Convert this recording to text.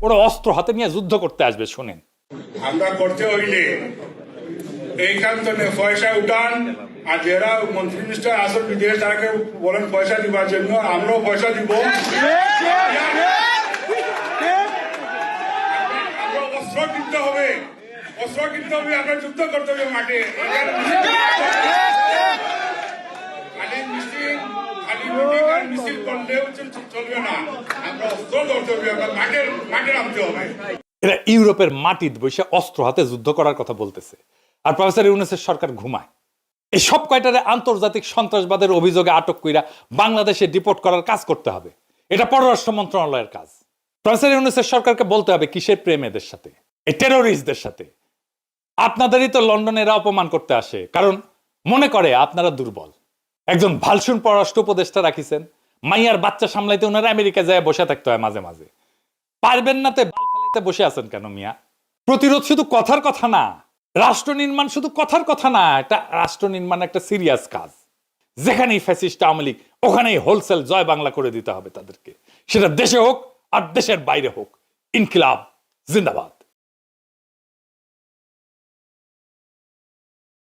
ওরা অস্ত্র হাতে নিয়ে যুদ্ধ করতে আসবে। শোনেন, আমরা করতে হইলে এইখান থেকে পয়সা উঠান, আর যারা মন্ত্রী মিনিস্টার আসল বিদেশ তাকে বলেন পয়সা দিবার জন্য, আমরাও পয়সা দিব। আমরা অস্ত্র কিনতে হবে, আমরা যুদ্ধ করতে হবে মাঠে। মিছিল করলেও চলবে না, আমরা অস্ত্র ধরতে হবে, আমরা মাঠে নামতে হবে। এরা ইউরোপের মাটিতে বসে অস্ত্র হাতে যুদ্ধ করার কথা বলতেছে, আর প্রফেসর ইউনূসের সরকার ঘুমায়। এই সব কয়টারে আন্তর্জাতিক সন্ত্রাসবাদের অভিযোগে আটক কইরা বাংলাদেশে ডিপোর্ট করার কাজ করতে হবে। এটা পররাষ্ট্র মন্ত্রণালয়ের কাজ। প্রফেসর ইউনূসের সরকারকে বলতে হবে কিসের প্রেম এদের সাথে, এই টেরোরিস্টদের সাথে। আপনাদেরই তো লন্ডনে এরা অপমান করতে আসে, কারণ মনে করে আপনারা দুর্বল। একজন ভালসুন পররাষ্ট্র উপদেষ্টা রাখিছেন, মাইয়ার বাচ্চা সামলাইতে ওনারা আমেরিকা যায় বসে থাকতে হয় মাঝে মাঝে। পারবেন না তে বাল ফেলাইতে বসে আছেন কেন মিয়া? প্রতিরোধ শুধু কথার কথা না, রাষ্ট্র নির্মাণ শুধু কথার কথা না, এটা রাষ্ট্র নির্মাণ একটা সিরিয়াস কাজ। যেখানেই ফ্যাসিস্ট আওয়ামী লীগ, ওখানেই হোলসেল জয় বাংলা করে দিতে হবে তাদেরকে, সেটা দেশে হোক আর দেশের বাইরে হোক। ইনকিলাব জিন্দাবাদ।